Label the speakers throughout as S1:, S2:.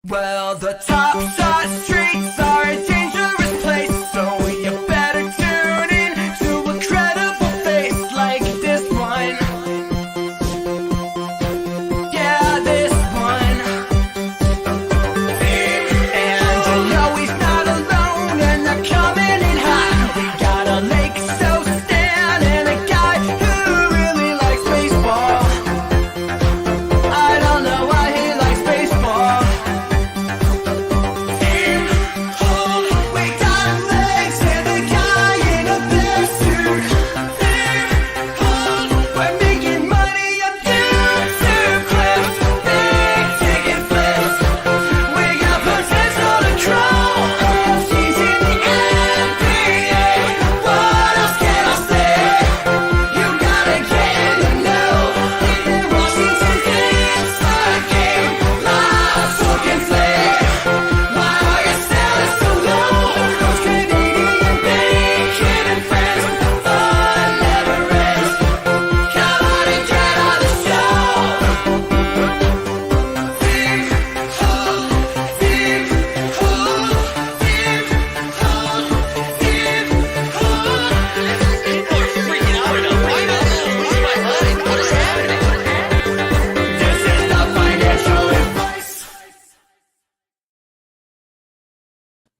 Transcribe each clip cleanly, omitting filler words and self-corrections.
S1: Well, the top side streets are a dangerous place, so you better tune in to a credible face like this one. Yeah, this one. And you know he's not alone, and they're coming in hot. We got a Lake so Stan and a guy who really likes baseball. I don't know why he likes baseball.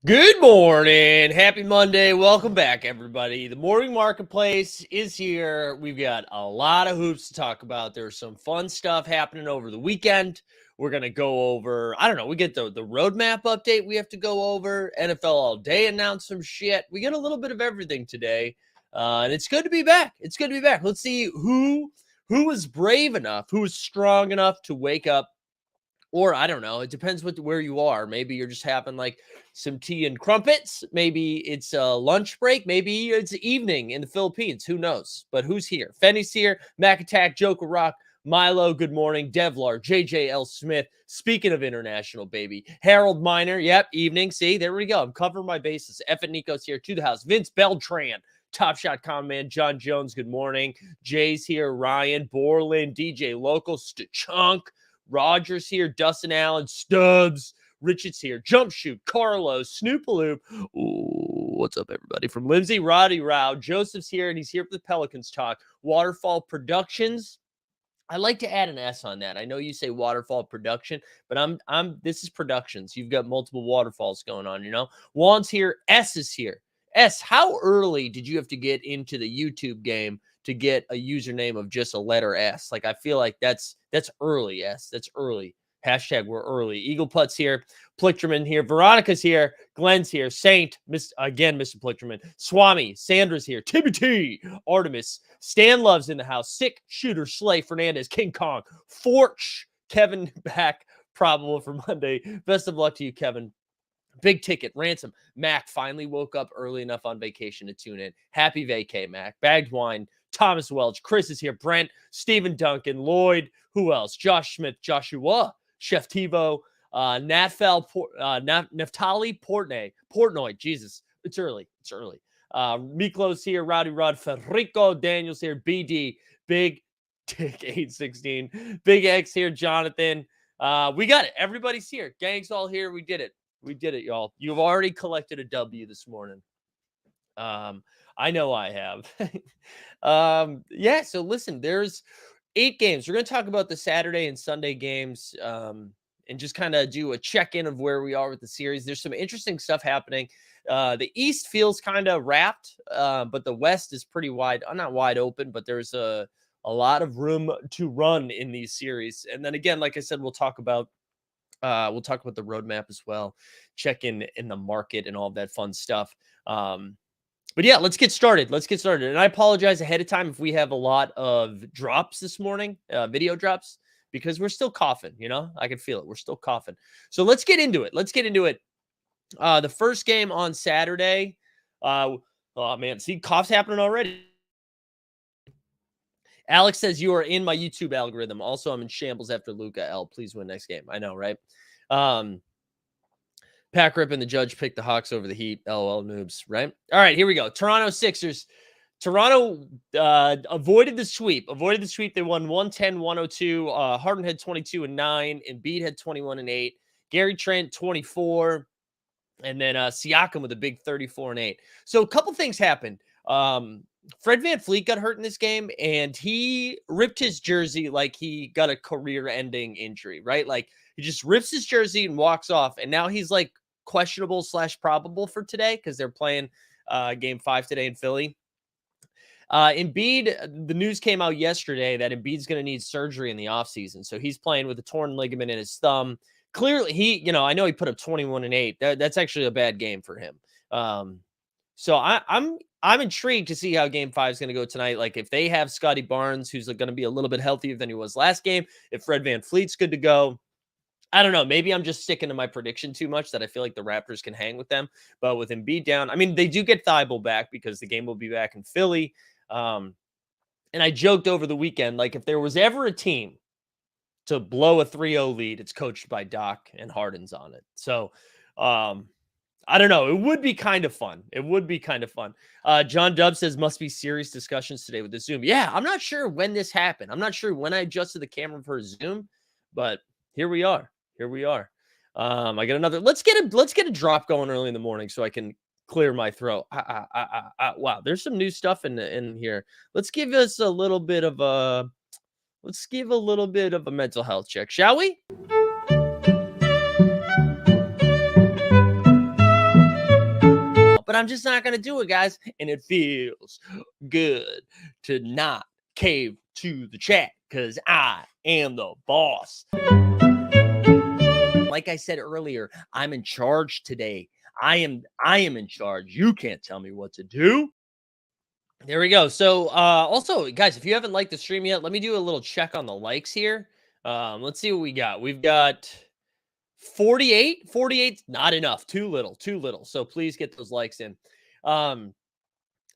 S2: Good morning. Happy Monday. Welcome back, everybody. The morning marketplace is here. We've got a lot of hoops to talk about. There's some fun stuff happening over the weekend. We're going to go over, I don't know, we get the roadmap update we have to go over. NFL All Day announced some shit. We get a little bit of everything today. And it's good to be back. It's good to be back. Let's see who was brave enough, who was strong enough to wake up. Or I don't know. It depends where you are. Maybe you're just having like some tea and crumpets. Maybe it's a lunch break. Maybe it's evening in the Philippines. Who knows? But who's here? Fenny's here. Mac Attack, Joker Rock, Milo. Good morning. Devlar, JJL Smith. Speaking of international, baby. Harold Miner. Yep. Evening. See, there we go. I'm covering my bases. F and Nico's here to the house. Vince Beltran. Top Shot Common Man, John Jones. Good morning. Jay's here. Ryan Borland, DJ Local, Chunk. Rogers here, Dustin Allen, Stubbs, Richards here, Jump Shoot, Carlos, Snoopaloop. Ooh, what's up, everybody? From Lindsay, Roddy Rao, Joseph's here, and he's here for the Pelicans talk. Waterfall Productions. I like to add an S on that. I know you say Waterfall Production, but this is Productions. You've got multiple waterfalls going on, you know? Juan's here, S is here. S, how early did you have to get into the YouTube game to get a username of just a letter S? Like, I feel like that's early, S. That's early. Hashtag we're early. Eagle Putz here. Plickerman here. Veronica's here. Glenn's here. Saint. Mr. Plickerman. Swami. Sandra's here. Timothy. Artemis. Stan Love's in the house. Sick Shooter. Slay. Fernandez. King Kong. Forch. Kevin back. Probable for Monday. Best of luck to you, Kevin. Big Ticket, Ransom. Mac finally woke up early enough on vacation to tune in. Happy vacay, Mac. Bagged Wine, Thomas Welch, Chris is here, Brent, Stephen Duncan, Lloyd, who else? Josh Smith, Joshua, Chef Tivo, Naftali Portnoy. Jesus, it's early. Miklo's here, Rowdy Rod, Federico Daniels here, BD, Big Dick 816, Big X here, Jonathan. We got it. Everybody's here. Gang's all here. We did it. We did it, y'all. You've already collected a W this morning. I know I have. Yeah, so listen, there's 8 games. We're going to talk about the Saturday and Sunday games and just kind of do a check-in of where we are with the series. There's some interesting stuff happening. The East feels kind of wrapped, but the West is pretty wide. Not wide open, but there's a lot of room to run in these series. And then again, like I said, we'll talk about the roadmap as well, check in the market and all of that fun stuff. But yeah, let's get started. And I apologize ahead of time if we have a lot of drops this morning, video drops, because we're still coughing, you know, I can feel it. We're still coughing. So let's get into it. The first game on Saturday. Oh man, see, cough's happening already. Alex says you are in my YouTube algorithm. Also, I'm in shambles after Luca L. Please win next game. I know, right? Pack Rip and the Judge picked the Hawks over the Heat. LOL noobs, right? All right, here we go. Toronto Sixers. Toronto avoided the sweep. They won 110-102. Harden had 22 and 9. Embiid had 21 and 8. Gary Trent, 24. And then Siakam with a big 34 and 8. So a couple things happened. Fred VanVleet got hurt in this game, and he ripped his jersey like he got a career-ending injury, right? Like he just rips his jersey and walks off, and now he's like questionable / probable for today because they're playing game 5 today in Philly. Embiid, the news came out yesterday that Embiid's going to need surgery in the offseason. So he's playing with a torn ligament in his thumb. Clearly, I know he put up 21 and 8. That's actually a bad game for him. So I'm intrigued to see how game 5 is going to go tonight. Like if they have Scotty Barnes, who's going to be a little bit healthier than he was last game, if Fred VanVleet's good to go. I don't know. Maybe I'm just sticking to my prediction too much that I feel like the Raptors can hang with them. But with Embiid down, I mean, they do get Thibault back because the game will be back in Philly. And I joked over the weekend, like if there was ever a team to blow a 3-0 lead, it's coached by Doc and Harden's on it. So I don't know. It would be kind of fun. It would be kind of fun. John Dubb says must be serious discussions today with the Zoom. Yeah, I'm not sure when this happened. I'm not sure when I adjusted the camera for Zoom, but here we are. Here we are. I got another. Let's get a drop going early in the morning so I can clear my throat. Wow, there's some new stuff in here. Let's give a little bit of a mental health check, shall we? But I'm just not going to do it, guys. And it feels good to not cave to the chat because I am the boss. Like I said earlier, I'm in charge today. I am in charge. You can't tell me what to do. There we go. So also, guys, if you haven't liked the stream yet, let me do a little check on the likes here. Let's see what we got. We've got 48. 48, not enough. Too little. So please get those likes in. But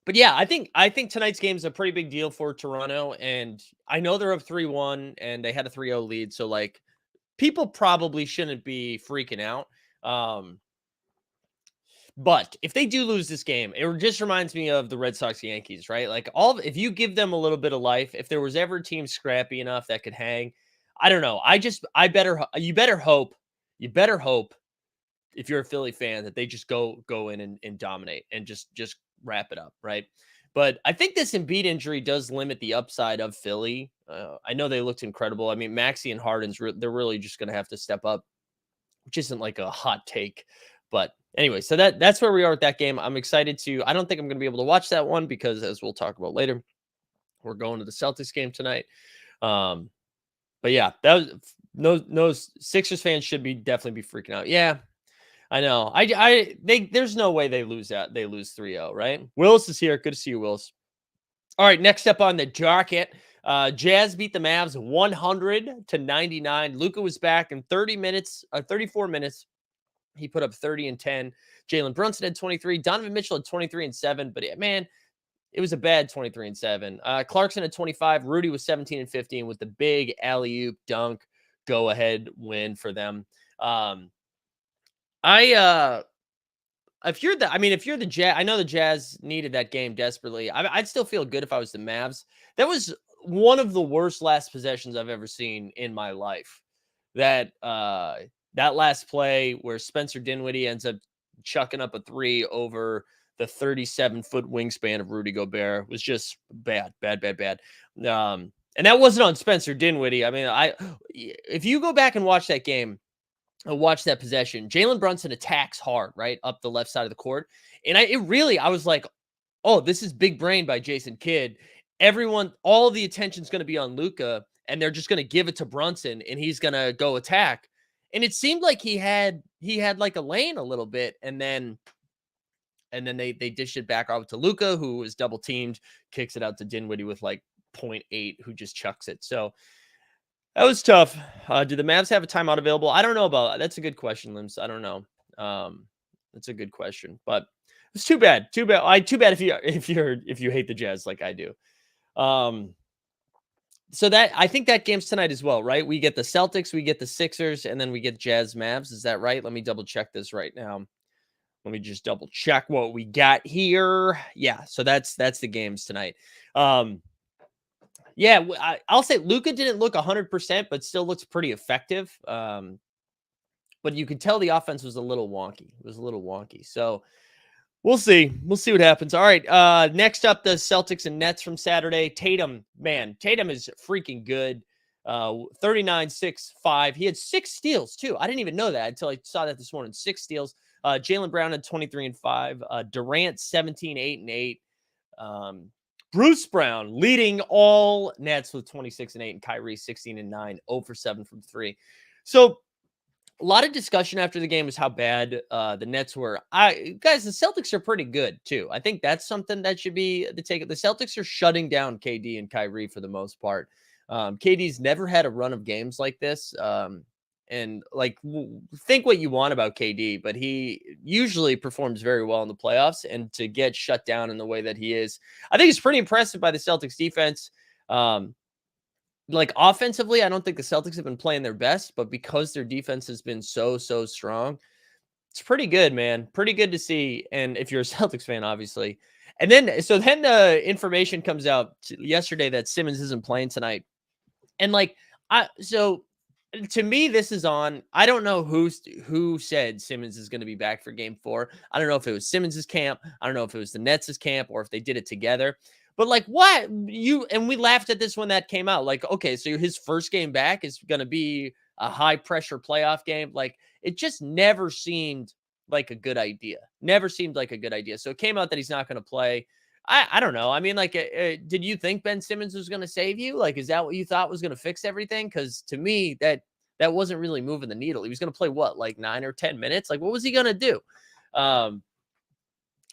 S2: yeah, I think tonight's game is a pretty big deal for Toronto. And I know they're up 3-1 and they had a 3-0 lead. So like people probably shouldn't be freaking out. But if they do lose this game, it just reminds me of the Red Sox Yankees, right? Like if you give them a little bit of life, if there was ever a team scrappy enough that could hang, I don't know. You better hope if you're a Philly fan that they just go in and dominate and just wrap it up, right? But I think this Embiid injury does limit the upside of Philly. I know they looked incredible. I mean, Maxey and Harden's they're really just going to have to step up, which isn't like a hot take, but anyway, so that's where we are with that game. I'm excited I don't think I'm going to be able to watch that one because as we'll talk about later, we're going to the Celtics game tonight. But yeah, no Sixers fans should definitely be freaking out. Yeah, I know. There's no way they lose that. They lose 3-0, right? Willis is here. Good to see you, Willis. All right, next up on the docket, Jazz beat the Mavs 100-99. Luka was back in 34 minutes. He put up 30 and 10. Jalen Brunson had 23. Donovan Mitchell had 23 and 7. But man, it was a bad 23 and 7. Clarkson had 25. Rudy was 17 and 15 with the big alley-oop dunk go-ahead win for them. If you're the Jazz, I know the Jazz needed that game desperately. I'd still feel good if I was the Mavs. That was one of the worst last possessions I've ever seen in my life. That last play where Spencer Dinwiddie ends up chucking up a 3 over the 37-foot wingspan of Rudy Gobert was just bad. And that wasn't on Spencer Dinwiddie. I mean, if you go back and watch that game, watch that possession, Jalen Brunson attacks hard, right, up the left side of the court. And I was like, oh, this is big brain by Jason Kidd. All the attention's going to be on Luka, and they're just going to give it to Brunson, and he's going to go attack. And it seemed like he had like a lane a little bit, and then they dished it back out to Luka, who was double teamed, kicks it out to Dinwiddie with like 0.8, who just chucks it. So that was tough. Do the Mavs have a timeout available? I don't know about that. That's a good question, Lims. I don't know. That's a good question, but it's too bad. Too bad if you hate the Jazz like I do. So I think that game's tonight as well, right? We get the Celtics, we get the Sixers, and then we get Jazz Mavs. Is that right? Let me double check this right now. Let me just double check what we got here. Yeah, so that's the games tonight. Yeah, I'll say Luka didn't look 100%, but still looks pretty effective. but you could tell the offense was a little wonky. It was a little wonky. So we'll see. We'll see what happens. All right. Next up, the Celtics and Nets from Saturday. Tatum, man, Tatum is freaking good. 39, 6, 5. He had 6 steals, too. I didn't even know that until I saw that this morning. 6 steals. Jaylen Brown had 23 and 5. Durant, 17, 8 and 8. Bruce Brown leading all Nets with 26 and 8, and Kyrie 16 and 9, 0 for 7 from 3. So a lot of discussion after the game was how bad the Nets were. Guys, the Celtics are pretty good too. I think that's something that should be the take. The Celtics are shutting down KD and Kyrie for the most part. KD's never had a run of games like this. And like, think what you want about KD, but he usually performs very well in the playoffs. And to get shut down in the way that he is, I think it's pretty impressive by the Celtics defense. Like offensively, I don't think the Celtics have been playing their best, but because their defense has been so strong, it's pretty good, man. Pretty good to see. And if you're a Celtics fan, obviously. And then the information comes out yesterday that Simmons isn't playing tonight. And like, to me, this is on. I don't know who said Simmons is going to be back for Game 4. I don't know if it was Simmons's camp. I don't know if it was the Nets' camp or if they did it together. But like, what and we laughed at this when that came out. Like, okay, so his first game back is going to be a high pressure playoff game. Like, it just never seemed like a good idea. Never seemed like a good idea. So it came out that he's not going to play. I don't know. I mean, like, did you think Ben Simmons was going to save you? Like, is that what you thought was going to fix everything? Because to me, that wasn't really moving the needle. He was going to play what, like 9 or 10 minutes? Like, what was he going to do?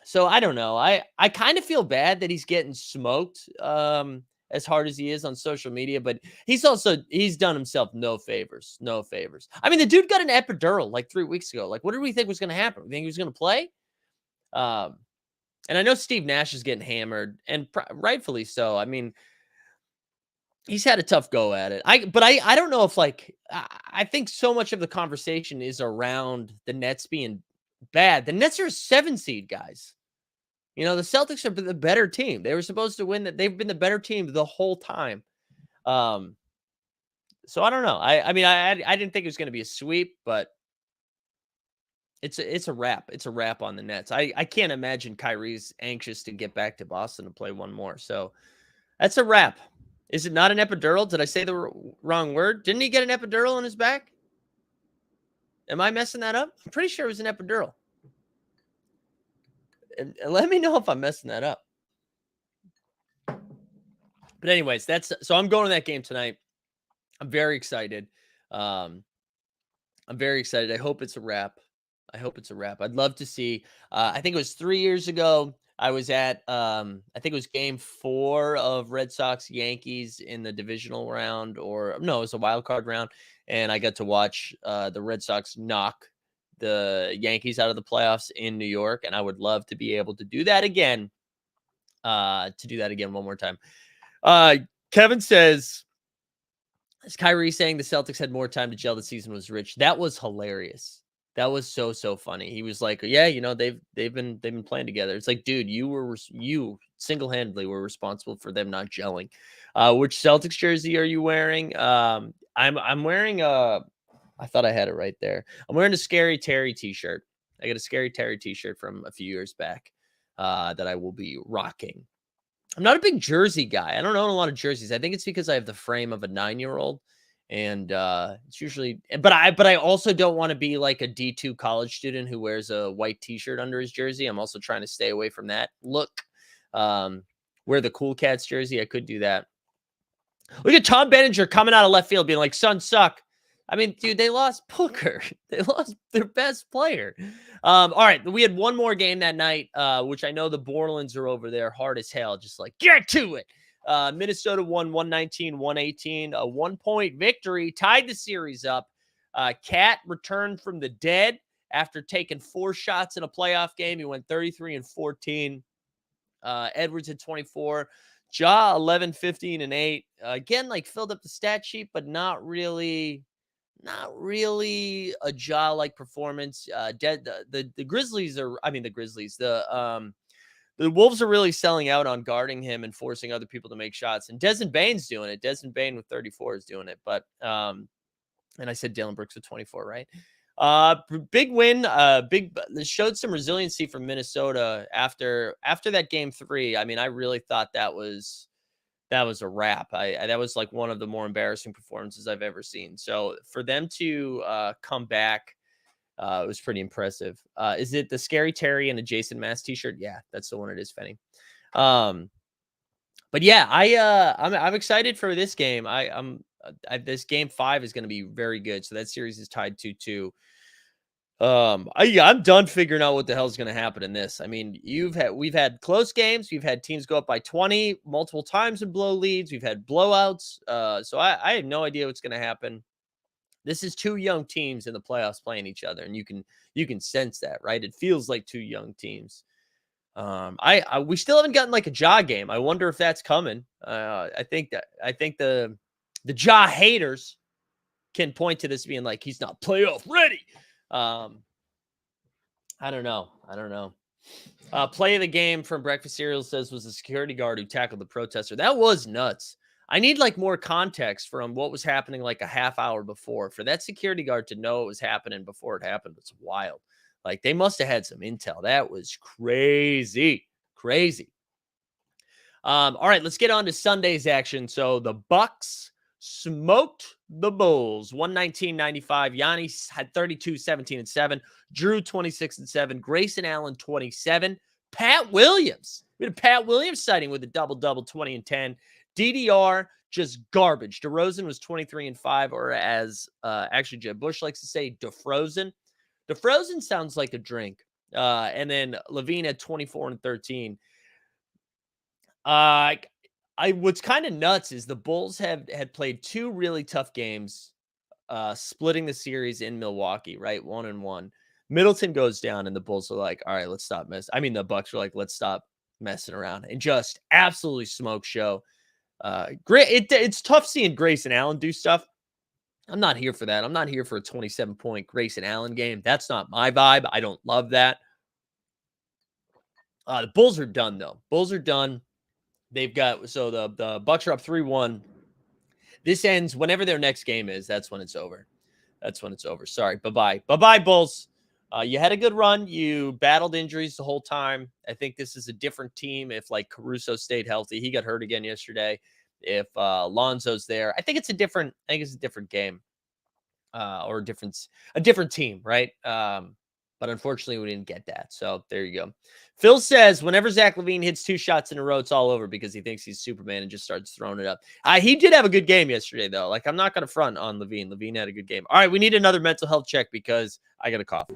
S2: So I don't know. I kind of feel bad that he's getting smoked as hard as he is on social media, but he's done himself no favors. No favors. I mean, the dude got an epidural like 3 weeks ago. Like, what did we think was going to happen? We think he was going to play? And I know Steve Nash is getting hammered, and rightfully so. I mean, he's had a tough go at it. But I don't know if, like, I think so much of the conversation is around the Nets being bad. The Nets are a 7 seed, guys. You know, the Celtics are the better team. They were supposed to win that. They've been the better team the whole time. So I don't know. I mean, I didn't think it was going to be a sweep, but it's a wrap. It's a wrap on the Nets. I can't imagine Kyrie's anxious to get back to Boston and play one more. So that's a wrap. Is it not an epidural? Did I say the wrong word? Didn't he get an epidural in his back? Am I messing that up? I'm pretty sure it was an epidural. And let me know if I'm messing that up. But anyways, so I'm going to that game tonight. I'm very excited. I'm very excited. I hope it's a wrap. I'd love to see. I think it was 3 years ago. I was at, I think it was Game 4 of Red Sox Yankees in the divisional round, or no, it was a wild card round, and I got to watch the Red Sox knock the Yankees out of the playoffs in New York, and I would love to be able to do that again. One more time. Kevin says, is Kyrie saying the Celtics had more time to gel? The season was rich. That was hilarious. That was so funny. He was like, yeah, you know, they've been playing together. It's like, dude, you single-handedly were responsible for them not gelling. Which Celtics jersey are you wearing? I'm wearing I thought I had it right there. I'm wearing a Scary Terry t-shirt. I got a Scary Terry t-shirt from a few years back that I will be rocking. I'm not a big jersey guy. I don't own a lot of jerseys. I think it's because I have the frame of a 9-year-old. And it's usually, but I also don't want to be like a D2 college student who wears a white t-shirt under his jersey. I'm also trying to stay away from that look. Wear the Cool Cats jersey. I could do that. Look at Tom Beninger coming out of left field being like, Suns suck. I mean, dude, they lost Booker. They lost their best player. All right, we had one more game that night, which I know the Borlands are over there hard as hell, just like, get to it. Minnesota won 119-118, a 1-point victory, tied the series up. Cat returned from the dead after taking 4 shots in a playoff game. He went 33-14. Edwards had 24. Ja 11, 15, and 8. Again, like filled up the stat sheet, but not really a Ja-like performance. The Grizzlies are, I mean, the Grizzlies, the Wolves are really selling out on guarding him and forcing other people to make shots. And Desmond Bane's doing it. Desmond Bane with 34 is doing it. But, and I said Dylan Brooks with 24, right? Big win. Showed some resiliency from Minnesota after that game 3. I mean, I really thought that was a wrap. That was like one of the more embarrassing performances I've ever seen. So for them to come back, it was pretty impressive. Is it the Scary Terry and a Jason Mass t-shirt? Yeah, that's the one it is, Fenny. But yeah, I'm excited for this game. This game 5 is going to be very good. So that series is tied 2-2. I'm done figuring out what the hell is going to happen in this. I mean, we've had close games. We've had teams go up by 20 multiple times and blow leads. We've had blowouts. So I have no idea what's going to happen. This is 2 young teams in the playoffs playing each other, and you can sense that, right? It feels like 2 young teams. We still haven't gotten like a Ja game. I wonder if that's coming. I think the Ja haters can point to this being like he's not playoff ready. I don't know. Play of the game from Breakfast Cereal says was the security guard who tackled the protester. That was nuts. I need like more context from what was happening like a half hour before. For that security guard to know it was happening before it happened, it's wild. Like they must have had some intel. That was crazy. Crazy. All right, let's get on to Sunday's action. So the Bucks smoked the Bulls 119-95. Giannis had 32, 17, and 7. Drew 26 and 7. Grayson Allen 27. Pat Williams. We had a Pat Williams sighting with a double-double 20 and 10. DDR just garbage. DeRozan was 23 and 5, or as actually Jeb Bush likes to say, DeFrozen. DeFrozen sounds like a drink. And then Levine had 24 and 13. What's kind of nuts is the Bulls had played 2 really tough games, splitting the series in Milwaukee, right? 1-1. Middleton goes down, and the Bulls are like, all right, let's stop messing. I mean, the Bucks are like, let's stop messing around, and just absolutely smoke show. Great. It's tough seeing Grayson Allen do stuff. I'm not here for that. I'm not here for a 27-point Grayson Allen game. That's not my vibe. I don't love that. The Bulls are done, though. Bulls are done. They've got, so the Bucks are up 3-1. This ends whenever their next game is. That's when it's over. Sorry. Bye-bye. Bye-bye, Bulls. You had a good run. You battled injuries the whole time. I think this is a different team if like Caruso stayed healthy. He got hurt again yesterday. If Lonzo's there, I think it's a different game. Or a different team, right? But unfortunately, we didn't get that. So there you go. Phil says whenever Zach LaVine hits 2 shots in a row, it's all over because he thinks he's Superman and just starts throwing it up. He did have a good game yesterday, though. Like, I'm not going to front on LaVine. LaVine had a good game. All right, we need another mental health check because I got a cough.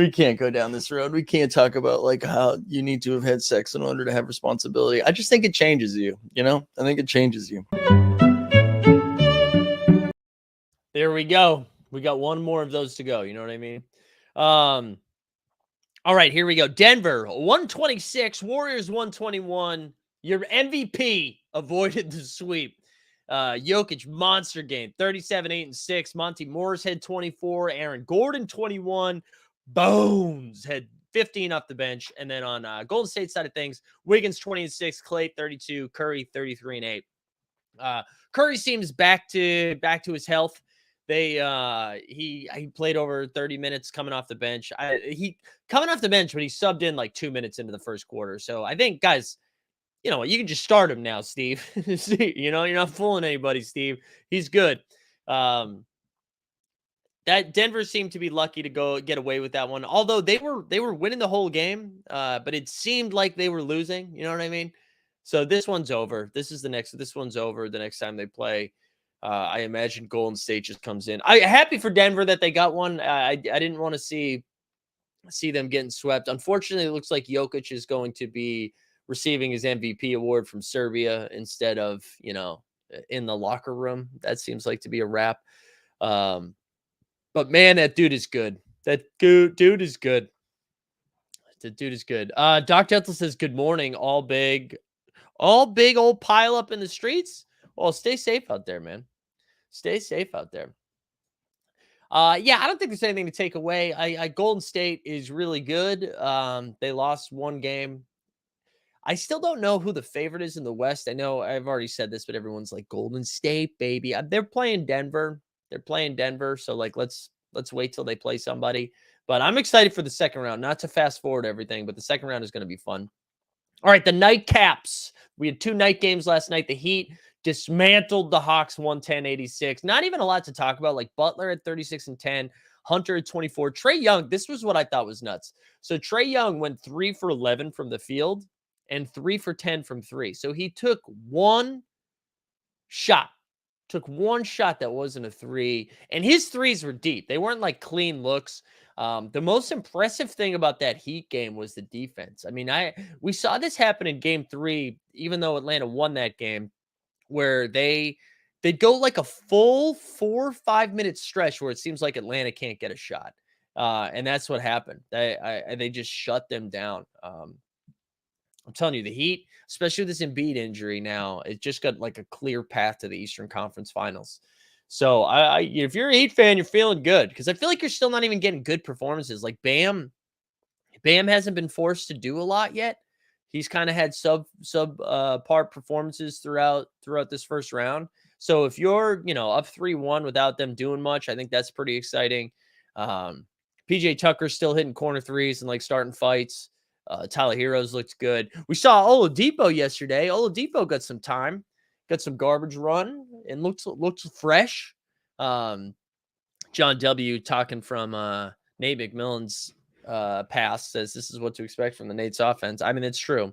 S2: We can't go down this road. We can't talk about like how you need to have had sex in order to have responsibility. I just think it changes you, I think it changes you. There we go. We got one more of those to go. You know what I mean? All right, here we go. Denver 126, Warriors 121. Your MVP avoided the sweep. Jokic monster game, 37, 8, and 6. Monty Morris had 24. Aaron Gordon 21. Bones had 15 off the bench. And then on Golden State side of things, Wiggins 20 and 6, Clay 32, Curry 33 and 8. Curry seems back to his health. He played over 30 minutes coming off the bench. He coming off the bench, but he subbed in like 2 minutes into the first quarter. So I think, guys, you know what? You can just start him now, Steve. You're not fooling anybody, Steve. He's good. That Denver seemed to be lucky to go get away with that one. Although they were winning the whole game, but it seemed like they were losing. You know what I mean? So this one's over. This one's over the next time they play. I imagine Golden State just comes in. Happy for Denver that they got one. I didn't want to see them getting swept. Unfortunately, it looks like Jokic is going to be receiving his MVP award from Serbia instead of, in the locker room. That seems like to be a wrap. But man, that dude is good. That dude is good. The dude is good. Doc Gentle says, good morning. All big old pile up in the streets. Well, stay safe out there, man. Stay safe out there. Yeah, I don't think there's anything to take away. Golden State is really good. They lost one game. I still don't know who the favorite is in the West. I know I've already said this, but everyone's like Golden State, baby. They're playing Denver. They're playing Denver. So like let's wait till they play somebody. But I'm excited for the second round. Not to fast forward everything, but the second round is going to be fun. All right, the nightcaps. We had 2 night games last night. The Heat dismantled the Hawks 110-86. Not even a lot to talk about. Like Butler at 36 and 10, Hunter at 24. Trae Young, this was what I thought was nuts. So Trae Young went 3 for 11 from the field and 3 for 10 from 3. So he took one shot. Took one shot that wasn't a 3, and his threes were deep. They weren't like clean looks. The most impressive thing about that Heat game was the defense. I mean, we saw this happen in game 3, even though Atlanta won that game, where they'd go like a full 4 or 5 minute stretch where it seems like Atlanta can't get a shot. And that's what happened. They just shut them down. I'm telling you, the Heat, especially with this Embiid injury now, it just got like a clear path to the Eastern Conference Finals. So if you're a Heat fan, you're feeling good because I feel like you're still not even getting good performances. Like Bam hasn't been forced to do a lot yet. He's kind of had sub part performances throughout this first round. So if you're up 3-1 without them doing much, I think that's pretty exciting. PJ Tucker's still hitting corner threes and like starting fights. Tyler Heroes looked good. We saw Oladipo yesterday. Oladipo got some time, got some garbage run, and looks fresh. John W. talking from Nate McMillan's past says this is what to expect from the Nate's offense. I mean, it's true.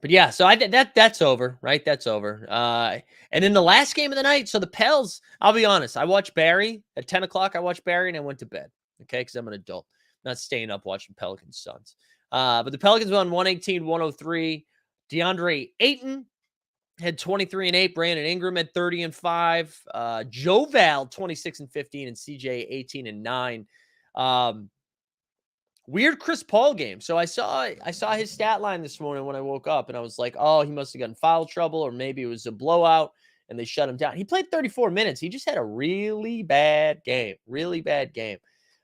S2: But yeah, so I think that's over, right? That's over. And then the last game of the night. So the Pels, I'll be honest, I watched Barry at 10 o'clock. I watched Barry and I went to bed. Okay, because I'm an adult, not staying up watching Pelicans Suns. But the Pelicans won 118-103. DeAndre Ayton had 23 and 8. Brandon Ingram had 30 and 5. Joe Val 26 and 15, and CJ 18 and 9. Weird Chris Paul game. So I saw his stat line this morning when I woke up, and I was like, oh, he must have gotten foul trouble, or maybe it was a blowout, and they shut him down. He played 34 minutes. He just had a really bad game. Really bad game.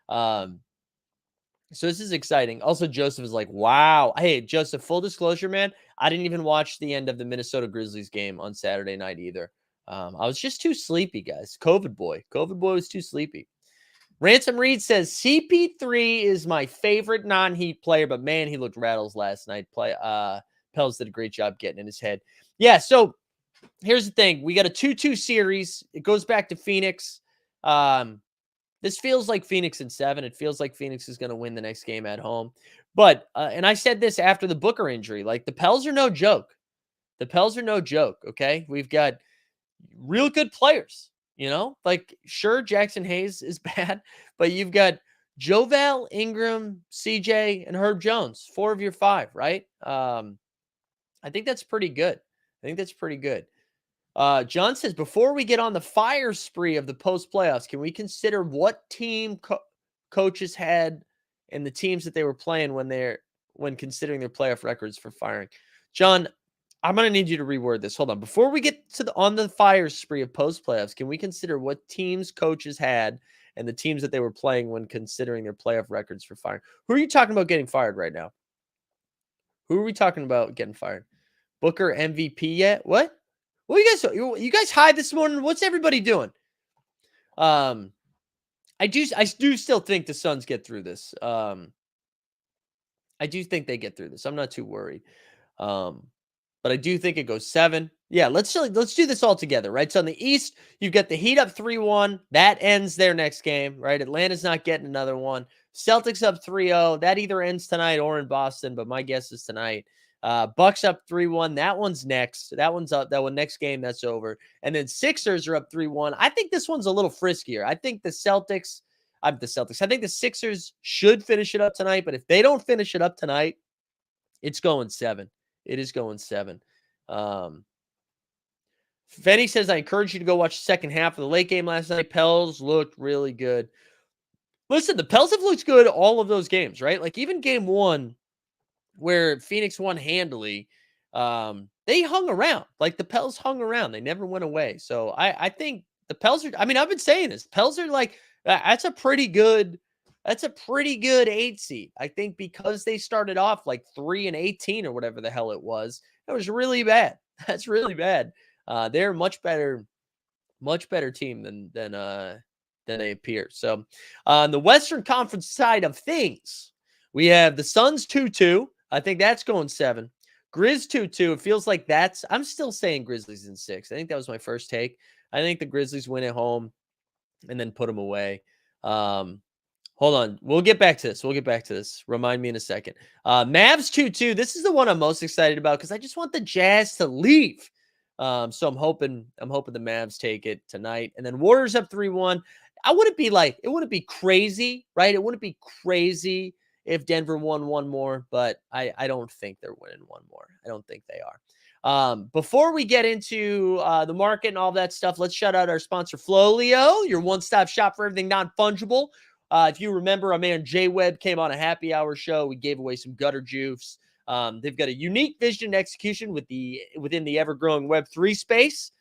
S2: So this is exciting. Also, Joseph is like, wow. Hey, Joseph, full disclosure, man, I didn't even watch the end of the Minnesota Grizzlies game on Saturday night either. I was just too sleepy, guys. COVID boy was too sleepy. Ransom Reed says CP3 is my favorite non-Heat player, but man, he looked rattles last night. Pels did a great job getting in his head. Yeah, so here's the thing. We got a 2-2 series. It goes back to Phoenix. This feels like Phoenix in 7. It feels like Phoenix is going to win the next game at home. But, and I said this after the Booker injury, like the Pels are no joke. The Pels are no joke, okay? We've got real good players. Like sure, Jackson Hayes is bad, but you've got Joval, Ingram, CJ, and Herb Jones, 4 of your 5, right? I think that's pretty good. John says, before we get on the fire spree of the post playoffs, can we consider what team coaches had and the teams that they were playing when considering their playoff records for firing? John, I'm going to need you to reword this. Hold on. Before we get to on the fire spree of post playoffs, can we consider what teams coaches had and the teams that they were playing when considering their playoff records for firing? Who are you talking about getting fired right now? Who are we talking about getting fired? Booker MVP yet? What? Well, you guys hide this morning. What's everybody doing? I do still think the Suns get through this. I do think they get through this. I'm not too worried. But I do think it goes 7. Yeah, let's do this all together, right? So in the East, you've got the Heat up 3-1. That ends their next game, right? Atlanta's not getting another one. Celtics up 3-0. That either ends tonight or in Boston, but my guess is tonight. Bucks up 3-1. That one's next. That one's up. That one next game, that's over. And then Sixers are up 3-1. I think this one's a little friskier. I think the Sixers should finish it up tonight, but if they don't finish it up tonight, it's going 7. It is going 7. Fenny says, I encourage you to go watch the second half of the late game last night. Pels looked really good. Listen, the Pels have looked good all of those games, right? Like even game 1 where Phoenix won handily, they hung around. Like the Pels hung around. They never went away. So I think the Pels are, I mean, I've been saying this. Pels are like, that's a pretty good That's a pretty good 8 seed. I think because they started off like 3-18 or whatever the hell it was really bad. That's really bad. They're much better team than they appear. So on the Western Conference side of things, we have the Suns 2-2. I think that's going 7. Grizz 2-2. It feels like I'm still saying Grizzlies in 6. I think that was my first take. I think the Grizzlies win at home and then put them away. Hold on. We'll get back to this. Remind me in a second. Mavs 2-2. This is the one I'm most excited about because I just want the Jazz to leave. So I'm hoping the Mavs take it tonight. And then Warriors up 3-1. It wouldn't be crazy, right? It wouldn't be crazy if Denver won one more, but I don't think they're winning one more. I don't think they are. Before we get into the market and all that stuff, let's shout out our sponsor, Flowlio, your one-stop shop for everything non-fungible. If you remember, our man Jay Webb came on a happy hour show. We gave away some gutter juice. They've got a unique vision and execution within the ever-growing Web3 space.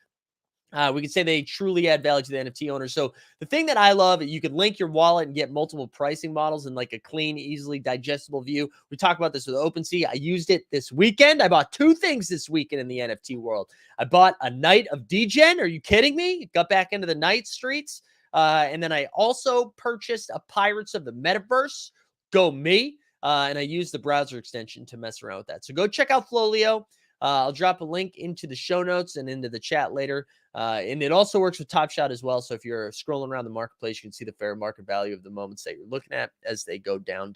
S2: We can say they truly add value to the NFT owner. So the thing that I love, you can link your wallet and get multiple pricing models in like a clean, easily digestible view. We talk about this with OpenSea. I used it this weekend. I bought 2 things this weekend in the NFT world. I bought a Night of Degen. Are you kidding me? Got back into the night streets. And then I also purchased a Pirates of the Metaverse. Go me. And I used the browser extension to mess around with that. So go check out Flowlio. I'll drop a link into the show notes and into the chat later. And it also works with Top Shot as well. So if you're scrolling around the marketplace, you can see the fair market value of the moments that you're looking at as they go down.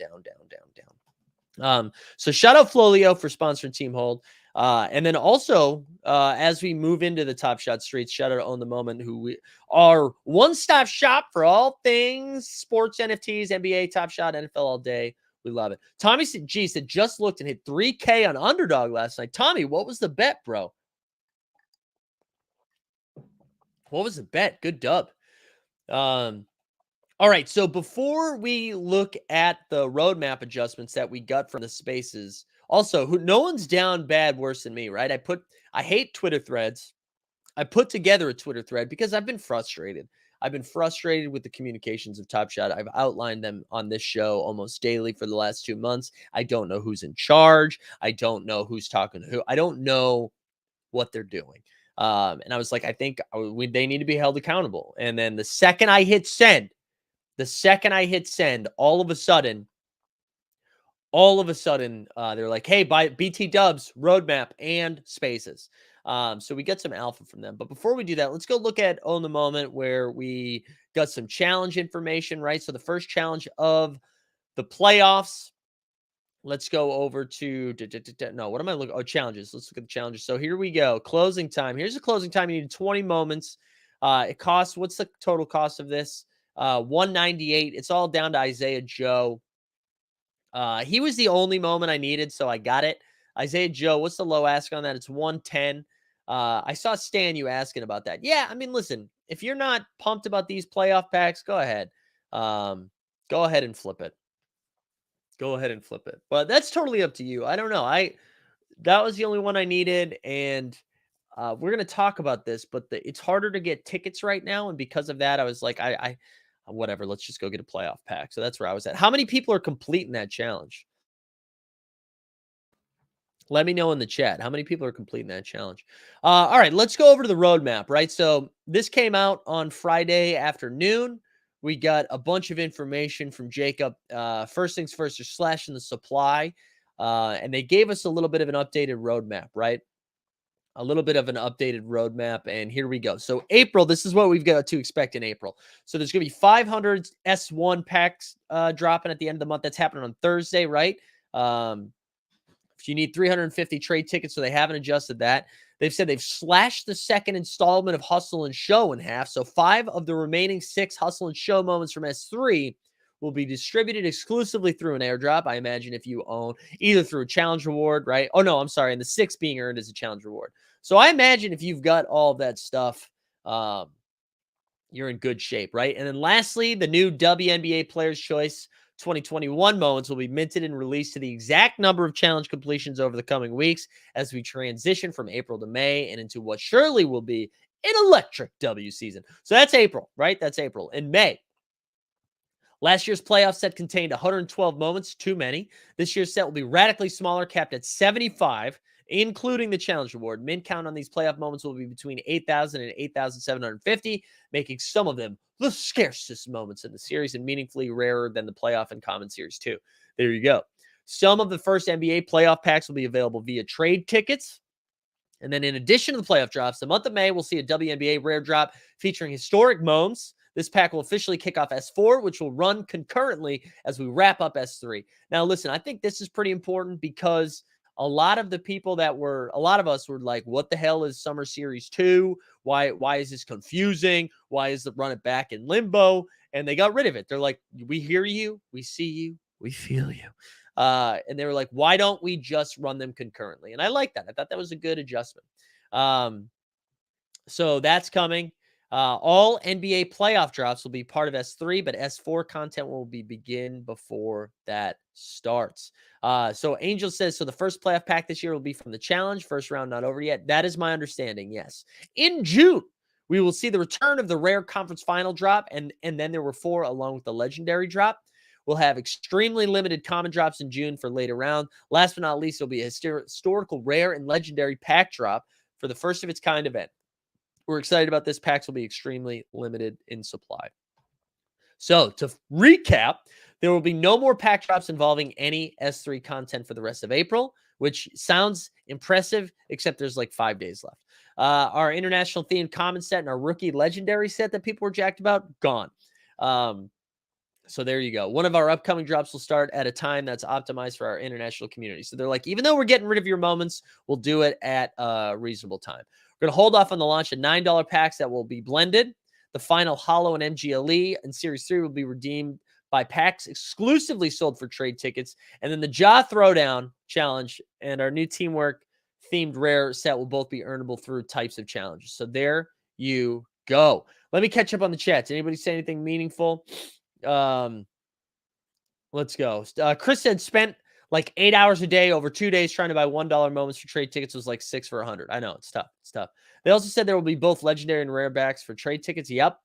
S2: So shout out Flowlio for sponsoring Team Hold. And then also, as we move into the Top Shot streets, shout out to Own the Moment, who are one-stop shop for all things sports, NFTs, NBA, Top Shot, NFL all day. We love it. Tommy G said, just looked and hit 3K on Underdog last night. Tommy, what was the bet, bro? What was the bet? Good dub. All right. So before we look at the roadmap adjustments that we got from the spaces, also, no one's down bad worse than me, right? I hate Twitter threads. I put together a Twitter thread because I've been frustrated. I've been frustrated with the communications of Top Shot. I've outlined them on this show almost daily for the last 2 months. I don't know who's in charge. I don't know who's talking to who. I don't know what they're doing. And I was like, I think they need to be held accountable. And then the second I hit send, all of a sudden, they're like, hey, buy BT Dubs, roadmap, and spaces. So we get some alpha from them. But before we do that, let's go look at Own the Moment, where we got some challenge information, right? So the first challenge of the playoffs. Let's go over to, no, what am I looking? Oh, challenges. Let's look at the challenges. So here we go. Closing time. Here's the closing time. You need 20 moments. It costs, what's the total cost of this? $198. It's all down to Isaiah Joe. He was the only moment I needed, so I got it. Isaiah Joe, what's the low ask on that? It's 110. I saw Stan you asking about that. Yeah, I mean, listen, if you're not pumped about these playoff packs, go ahead. Go ahead and flip it. But that's totally up to you. I don't know. That was the only one I needed, and we're gonna talk about this, but it's harder to get tickets right now, and because of that, I was like, I whatever. Let's just go get a playoff pack. So that's where I was at. How many people are completing that challenge? Let me know in the chat. How many people are completing that challenge? All right, let's go over to the roadmap, right? So this came out on Friday afternoon. We got a bunch of information from Jacob. First things first, they're slashing the supply. And they gave us a little bit of an updated roadmap, right? A little bit of an updated roadmap. And here we go. So April, this is what we've got to expect in April. So there's going to be 500 S1 packs dropping at the end of the month. That's happening on Thursday, right? If you need 350 trade tickets, so they haven't adjusted that. They've said they've slashed the second installment of Hustle and Show in half. So 5 of the remaining 6 Hustle and Show moments from S3 will be distributed exclusively through an airdrop. I imagine if you own either through a challenge reward, right? Oh, no, I'm sorry. And the 6 being earned as a challenge reward. So I imagine if you've got all of that stuff, you're in good shape, right? And then lastly, the new WNBA Player's Choice 2021 moments will be minted and released to the exact number of challenge completions over the coming weeks as we transition from April to May and into what surely will be an electric W season. So that's April, right? That's April. In May, Last year's playoff set contained 112 moments, too many. This year's set will be radically smaller, capped at 75, including the challenge award. Min count on these playoff moments will be between 8,000 and 8,750, making some of them the scarcest moments in the series and meaningfully rarer than the playoff and common series, too. There you go. Some of the first NBA playoff packs will be available via trade tickets. And then in addition to the playoff drops, the month of May, we'll see a WNBA rare drop featuring historic moments. This pack will officially kick off S4, which will run concurrently as we wrap up S3. Now, listen, I think this is pretty important because a lot of us were like, what the hell is Summer Series 2? Why is this confusing? Why is the run it back in limbo? And they got rid of it. They're like, we hear you, we see you, we feel you. And they were like, why don't we just run them concurrently? And I like that. I thought that was a good adjustment. So that's coming. All NBA playoff drops will be part of S3, but S4 content will begin before that starts. So Angel says, so the first playoff pack this year will be from the challenge. First round not over yet. That is my understanding, yes. In June, we will see the return of the rare conference final drop, and then there were 4 along with the legendary drop. We'll have extremely limited common drops in June for later round. Last but not least, there'll be a historical rare and legendary pack drop for the first of its kind event. We're excited about this. Packs will be extremely limited in supply. So to recap, there will be no more pack drops involving any S3 content for the rest of April, which sounds impressive, except there's like 5 days left. Our international themed common set and our rookie legendary set that people were jacked about, gone. So there you go. One of our upcoming drops will start at a time that's optimized for our international community. So they're like, even though we're getting rid of your moments, we'll do it at a reasonable time. We're going to hold off on the launch of $9 packs that will be blended. The final Hollow and MGLE and Series 3 will be redeemed by packs exclusively sold for trade tickets. And then the Jaw Throwdown Challenge and our new Teamwork themed rare set will both be earnable through types of challenges. So there you go. Let me catch up on the chats. Anybody say anything meaningful? Let's go. Chris said spent like 8 hours a day over 2 days trying to buy $1 moments for trade tickets was like 6 for 100. I know it's tough. It's tough. They also said there will be both legendary and rare backs for trade tickets. Yep.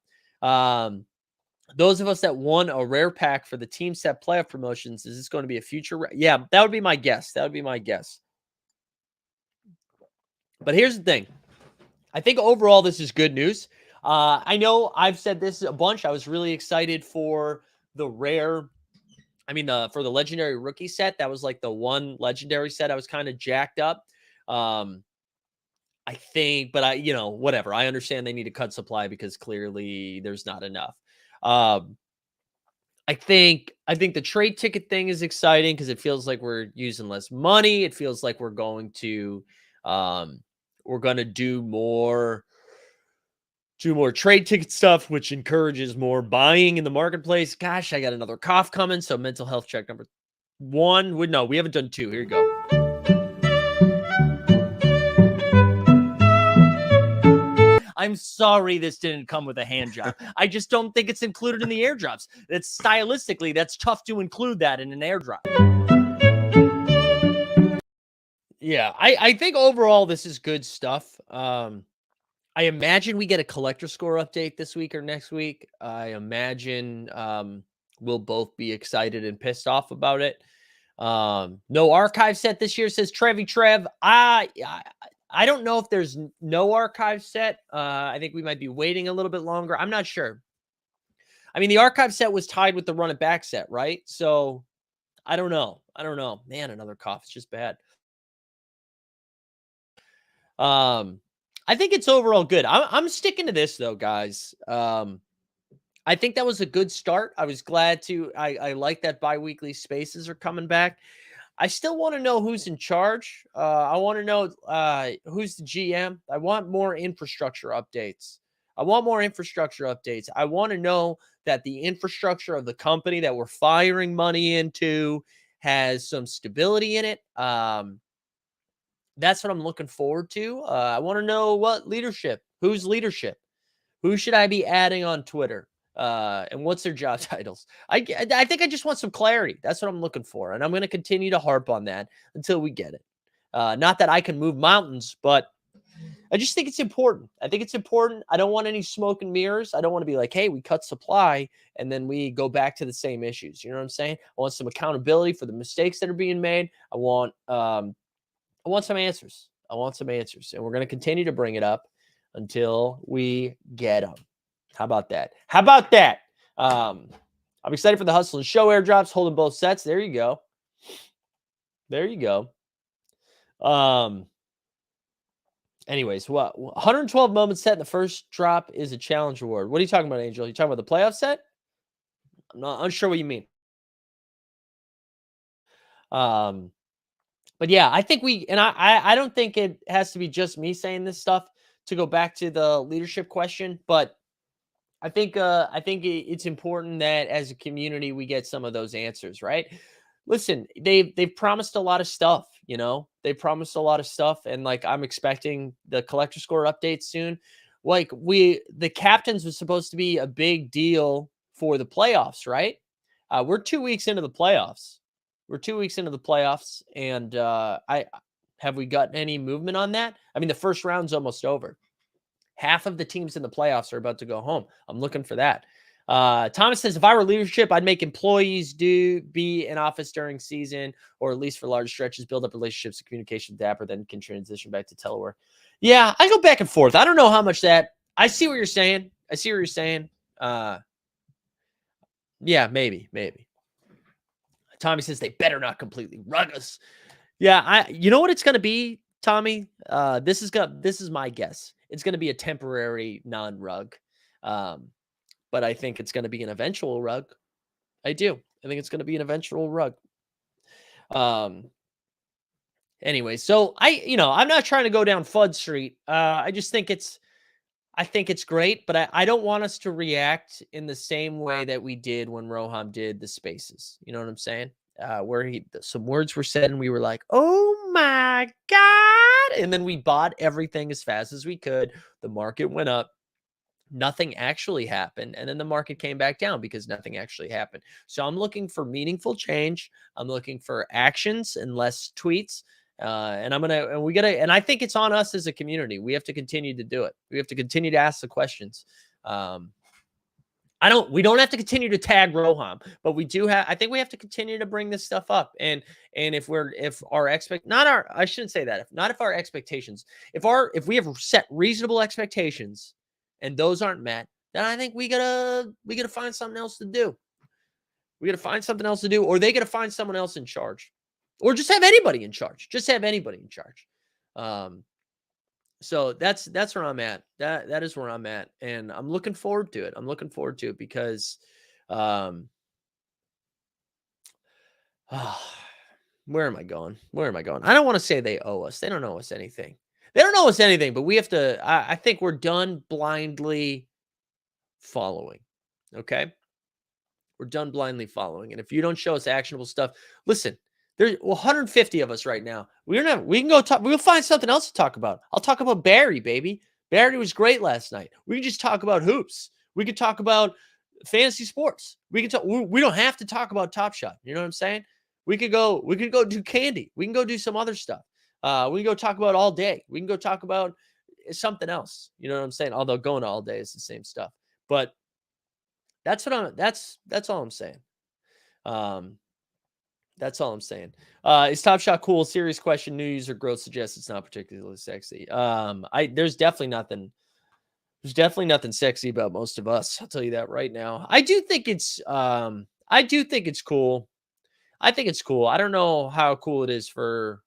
S2: Those of us that won a rare pack for the team set playoff promotions, is this going to be a future? Yeah, that would be my guess. That would be my guess. But here's the thing. I think overall this is good news. I know I've said this a bunch. I was really excited for the rare. For the legendary rookie set. That was like the one legendary set I was kind of jacked up. I think, but whatever. I understand they need to cut supply because clearly there's not enough. I think the trade ticket thing is exciting because it feels like we're using less money. It feels like we're going to do more trade ticket stuff, which encourages more buying in the marketplace. Gosh, I got another cough coming. So mental health check number 1. We haven't done 2. Here you go. I'm sorry this didn't come with a hand job. I just don't think it's included in the airdrops. That's stylistically, that's tough to include that in an airdrop. Yeah, I think overall this is good stuff. I imagine we get a collector score update this week or next week. I imagine we'll both be excited and pissed off about it. No archive set this year, says Trevi Trev. I don't know if there's no archive set. I think we might be waiting a little bit longer. I'm not sure. The archive set was tied with the run it back set, right? So I don't know. Man, another cough. It's just bad. I think it's overall good. I'm sticking to this though, guys. I think that was a good start. I was glad I like that bi-weekly spaces are coming back. I still want to know who's in charge. I want to know who's the GM. I want more infrastructure updates. I want to know that the infrastructure of the company that we're firing money into has some stability in it. That's what I'm looking forward to. I want to know whose leadership, who should I be adding on Twitter, and what's their job titles. I think I just want some clarity. That's what I'm looking for, and I'm going to continue to harp on that until we get it. Not that I can move mountains, but I just think it's important. I think it's important. I don't want any smoke and mirrors. I don't want to be like, hey, we cut supply and then we go back to the same issues. You know what I'm saying? I want some accountability for the mistakes that are being made. I want some answers. I want some answers. And we're going to continue to bring it up until we get them. How about that? How about that? I'm excited for the Hustle and Show airdrops, holding both sets. There you go. There you go. Anyways, what 112 moments set in the first drop is a challenge reward. What are you talking about, Angel? You talking about the playoff set? I'm not unsure what you mean. But yeah, I think I don't think it has to be just me saying this stuff to go back to the leadership question, but I think it's important that as a community we get some of those answers, right? Listen, they've promised a lot of stuff, you know. They promised a lot of stuff, and like I'm expecting the collector score update soon. Like the captains was supposed to be a big deal for the playoffs, right? We're 2 weeks into the playoffs. We're 2 weeks into the playoffs, and I have we gotten any movement on that? I mean, the first round's almost over. Half of the teams in the playoffs are about to go home. I'm looking for that. Thomas says, if I were leadership, I'd make employees be in office during season, or at least for large stretches, build up relationships and communication with Dapper, then can transition back to telework. Yeah, I go back and forth. I don't know how much that. I see what you're saying. Yeah, maybe. Tommy says they better not completely rug us. Yeah, you know what it's going to be, Tommy? This is my guess. It's going to be a temporary non-rug. But I think it's going to be an eventual rug. I do. I think it's going to be an eventual rug. Anyway, so I'm not trying to go down FUD Street. I just think it's great, but I don't want us to react in the same way that we did when Roham did the spaces. You know what I'm saying? Where some words were said and we were like, oh my God. And then we bought everything as fast as we could. The market went up. Nothing actually happened. And then the market came back down because nothing actually happened. So I'm looking for meaningful change. I'm looking for actions and less tweets. And I think it's on us as a community. We have to continue to do it. We have to continue to ask the questions. We don't have to continue to tag Roham, but I think we have to continue to bring this stuff up. And if our expectations, if we have set reasonable expectations and those aren't met, then I think we gotta find something else to do. We gotta find something else to do, or they gotta find someone else in charge, or just have anybody in charge. So that's where I'm at. That is where I'm at, and I'm looking forward to it. Because, where am I going? I don't want to say they owe us. They don't owe us anything. But we have to. I think we're done blindly following. Okay, we're done blindly following, and if you don't show us actionable stuff, listen. There's 150 of us right now. We can go talk. We'll find something else to talk about. I'll talk about Barry, baby. Barry was great last night. We can just talk about hoops. We could talk about fantasy sports. We can talk. We don't have to talk about Top Shot. You know what I'm saying? We could go do candy. We can go do some other stuff. We can go talk about all day. We can go talk about something else. You know what I'm saying? Although going all day is the same stuff. But that's all I'm saying. That's all I'm saying. Is Top Shot cool? Serious question. New user growth suggests it's not particularly sexy. There's definitely nothing sexy about most of us. I'll tell you that right now. I do think it's cool. I think it's cool. I don't know how cool it is I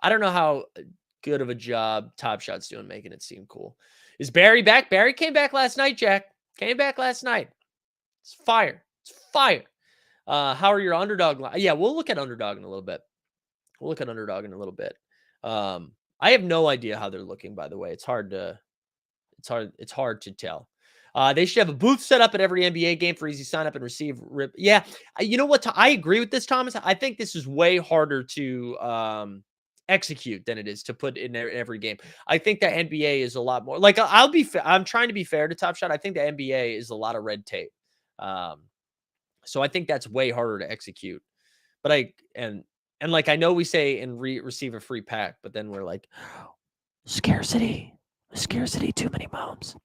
S2: don't know how good of a job Top Shot's doing making it seem cool. Is Barry back? Barry came back last night, Jack. Came back last night. It's fire. How are your Underdog? Yeah, we'll look at Underdog in a little bit. I have no idea how they're looking, by the way. It's hard to tell. They should have a booth set up at every NBA game for easy sign up and receive rip. Yeah, you know what? I agree with this, Thomas. I think this is way harder to execute than it is to put in every game. I think the NBA is a lot more like I'm trying to be fair to Top Shot. I think the NBA is a lot of red tape. So I think that's way harder to execute. But I know we say and receive a free pack, but then we're like, Scarcity. Too many moms.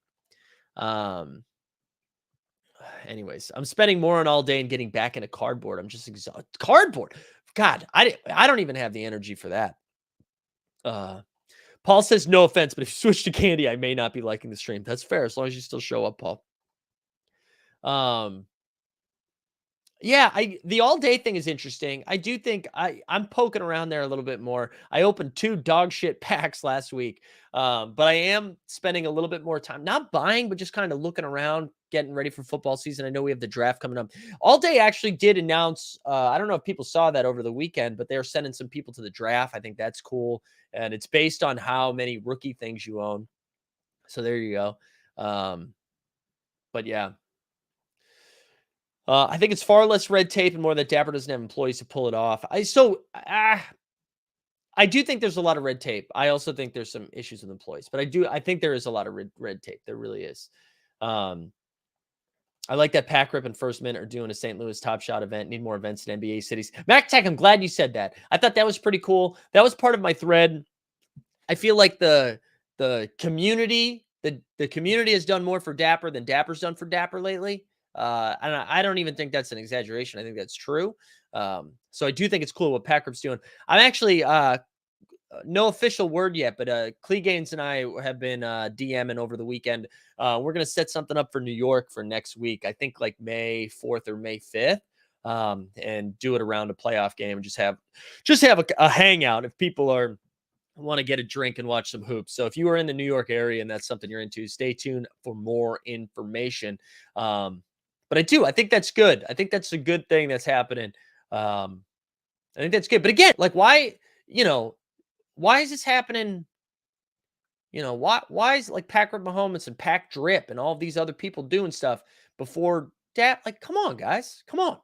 S2: Anyways, I'm spending more on all day and getting back into cardboard. I'm just exhausted. Cardboard. God, I don't even have the energy for that. Paul says, no offense, but if you switch to candy, I may not be liking the stream. That's fair, as long as you still show up, Paul. Yeah, the all day thing is interesting. I do think I'm poking around there a little bit more. I opened 2 dog shit packs last week. But I am spending a little bit more time, not buying, but just kind of looking around, getting ready for football season. I know we have the draft coming up. All Day actually did announce, I don't know if people saw that over the weekend, but they're sending some people to the draft. I think that's cool. And it's based on how many rookie things you own. So there you go. But yeah. I think it's far less red tape and more that Dapper doesn't have employees to pull it off. I do think there's a lot of red tape. I also think there's some issues with employees, but I think there is a lot of red tape. There really is. I like that Pack Rip and First Mint are doing a St. Louis Top Shot event. Need more events in NBA cities. Mac Tech, I'm glad you said that. I thought that was pretty cool. That was part of my thread. I feel like the community, the community has done more for Dapper than Dapper's done for Dapper lately. And I don't even think that's an exaggeration. I think that's true. So I do think it's cool what Pack Rip's doing. I'm actually no official word yet, but Clegains and I have been DMing over the weekend. We're gonna set something up for New York for next week. I think like May 4th or May 5th, and do it around a playoff game and just have a hangout if people want to get a drink and watch some hoops. So if you are in the New York area and that's something you're into, stay tuned for more information. But I think that's good. I think that's a good thing that's happening. I think that's good. But again, like why is this happening? Why is like Patrick Mahomes and Pack Drip and all these other people doing stuff before that? Like, come on, guys. Come on.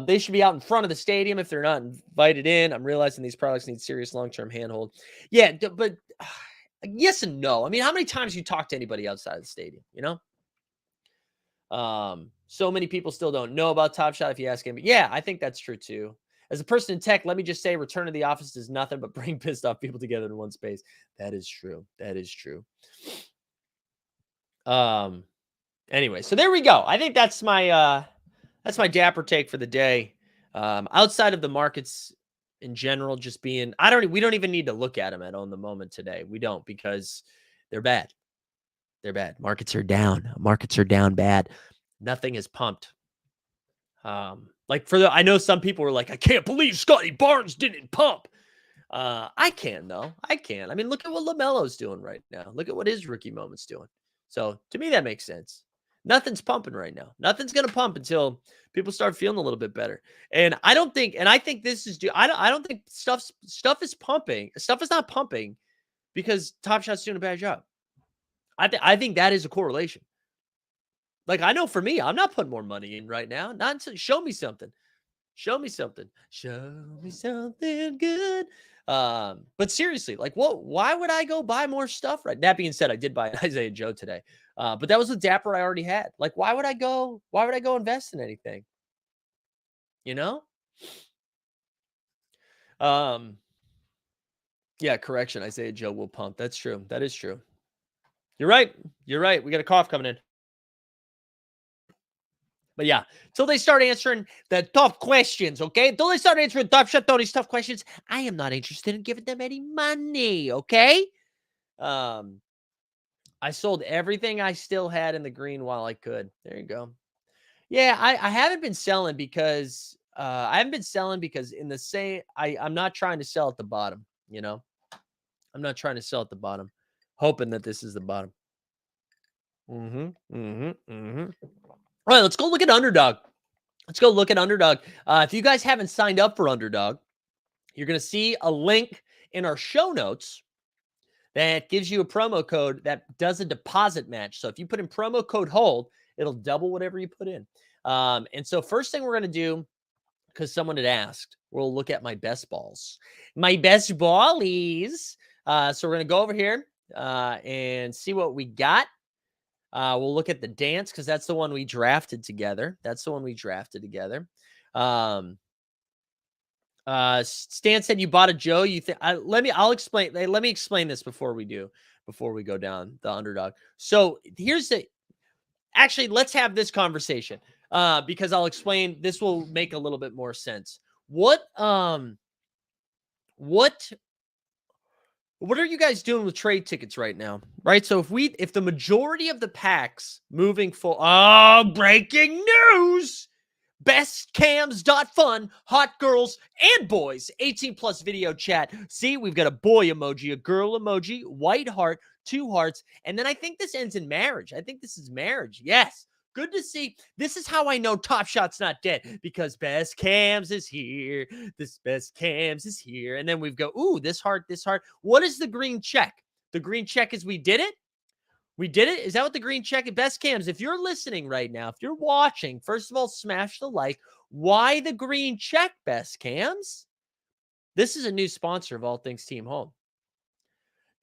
S2: They should be out in front of the stadium if they're not invited in. I'm realizing these products need serious long-term handhold. Yeah, but yes and no. I mean, how many times you talk to anybody outside of the stadium, So many people still don't know about Top Shot if you ask him. Yeah, I think that's true too. As a person in tech, let me just say return to the office does nothing but bring pissed off people together in one space. That is true. Anyway, so there we go. I think that's my Dapper take for the day. Outside of the markets in general, just being, we don't even need to look at them on the moment today. We don't, because they're bad. Markets are down bad. Nothing is pumped. I know some people were like, I can't believe Scotty Barnes didn't pump. I can though. I can. I mean, look at what LaMelo's doing right now. Look at what his rookie moment's doing. So to me, that makes sense. Nothing's pumping right now. Nothing's going to pump until people start feeling a little bit better. And I think this is I don't think stuff is pumping. Stuff is not pumping because Top Shot's doing a bad job. I think that is a correlation. Like, I know for me, I'm not putting more money in right now. Not until show me something. Show me something good. But seriously, like, why would I go buy more stuff? Right. That being said, I did buy an Isaiah Joe today. But that was a Dapper I already had. Like, why would I go invest in anything? Yeah, correction. Isaiah Joe will pump. That's true. That is true. You're right. We got a cough coming in. But yeah, until they start answering the tough questions, okay? Until they start answering Top Shot Tony's tough questions, I am not interested in giving them any money, okay? I sold everything I still had in the green while I could. There you go. Yeah, I haven't been selling because I'm not trying to sell at the bottom, I'm not trying to sell at the bottom, hoping that this is the bottom. All right, let's go look at Underdog. If you guys haven't signed up for Underdog, you're going to see a link in our show notes that gives you a promo code that does a deposit match. So if you put in promo code HOLD, it'll double whatever you put in. And so first thing we're going to do, because someone had asked, we'll look at my best balls. My best ballies. So we're going to go over here and see what we got. We'll look at the dance because that's the one we drafted together. Stan said you bought a Joe. You think? I'll explain. Let me explain this before we go down the underdog. So here's the. Actually, let's have this conversation. Because I'll explain. This will make a little bit more sense. What are you guys doing with trade tickets right now? Right. So if the majority of the packs moving for breaking news. Bestcams.fun, hot girls and boys, 18 plus video chat. See, we've got a boy emoji, a girl emoji, white heart, 2 hearts, and then I think this ends in marriage. I think this is marriage. Yes. Good to see. This is how I know Top Shot's not dead, because Best Cams is here. This Best Cams is here. And then we've go, ooh, this heart, this heart. What is the green check? The green check is we did it. We did it? Is that what the green check at Best Cams? If you're listening right now, if you're watching, first of all, smash the like. Why the green check, Best Cams? This is a new sponsor of All Things Team Home.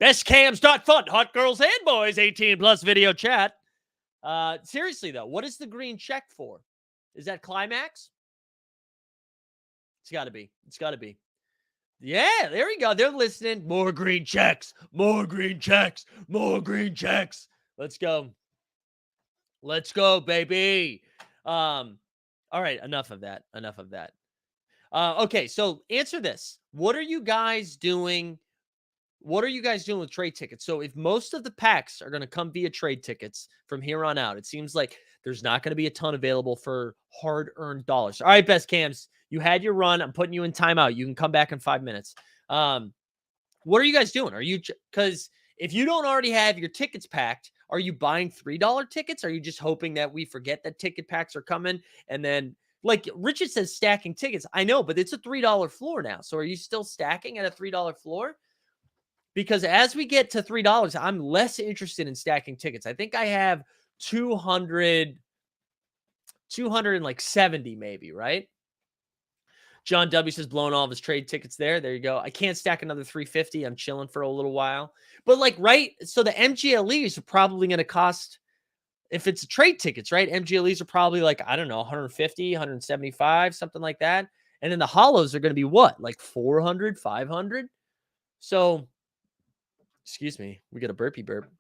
S2: Bestcams.fun, hot girls and boys, 18 plus video chat. Seriously, though, what is the green check for? Is that Climax? It's got to be. It's got to be. Yeah, there we go. They're listening. More green checks. More green checks. More green checks. Let's go. Let's go, baby. All right, enough of that. Enough of that. Okay, so answer this. What are you guys doing? What are you guys doing with trade tickets? So if most of the packs are going to come via trade tickets from here on out, it seems like there's not going to be a ton available for hard-earned dollars. All right, Best Cams, you had your run. I'm putting you in timeout. You can come back in 5 minutes. What are you guys doing? Are you, because if you don't already have your tickets packed, are you buying $3 tickets? Are you just hoping that we forget that ticket packs are coming? And then, like Richard says, stacking tickets. I know, but it's a $3 floor now. So are you still stacking at a $3 floor? Because as we get to $3, I'm less interested in stacking tickets. I think I have 270 maybe, right? John W says blowing all of his trade tickets there. There you go. I can't stack another 350. I'm chilling for a little while. But like, right? So the MGLEs are probably going to cost, if it's trade tickets, right? MGLEs are probably like, I don't know, 150, 175, something like that. And then the hollows are going to be what? Like 400, 500? So, excuse me, we got a burpee burp.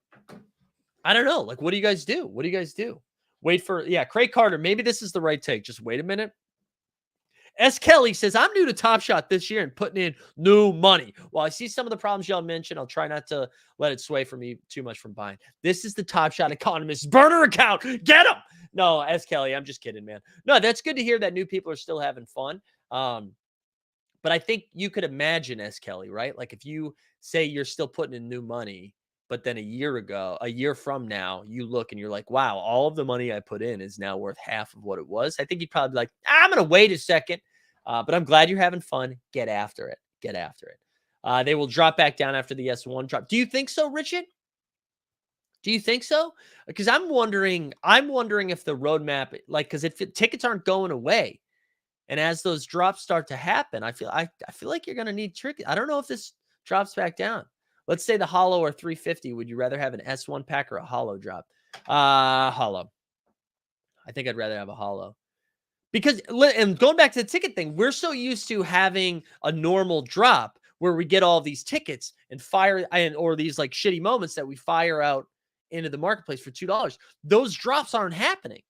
S2: I don't know. Like, what do you guys do? What do you guys do? Wait for, yeah, Craig Carter. Maybe this is the right take. Just wait a minute. S. Kelly says, I'm new to Top Shot this year and putting in new money. While I see some of the problems y'all mentioned, I'll try not to let it sway for me too much from buying. This is the Top Shot Economist burner account. Get him. No, S. Kelly, I'm just kidding, man. No, that's good to hear that new people are still having fun. But I think you could imagine, S. Kelly, right? Like if you say you're still putting in new money, but then a year from now, you look and you're like, wow, all of the money I put in is now worth half of what it was. I think you'd probably be like, I'm going to wait a second. But I'm glad you're having fun. Get after it. Get after it. They will drop back down after the S1 drop. Do you think so, Richard? Do you think so? Because I'm wondering if the roadmap, like, because if tickets aren't going away, and as those drops start to happen, I feel like you're going to need trick. I don't know if this drops back down. Let's say the hollow or 350. Would you rather have an S1 pack or a hollow drop? Hollow. I think I'd rather have a hollow. Because, and going back to the ticket thing, we're so used to having a normal drop where we get all these tickets and fire, or these like shitty moments that we fire out into the marketplace for $2. Those drops aren't happening.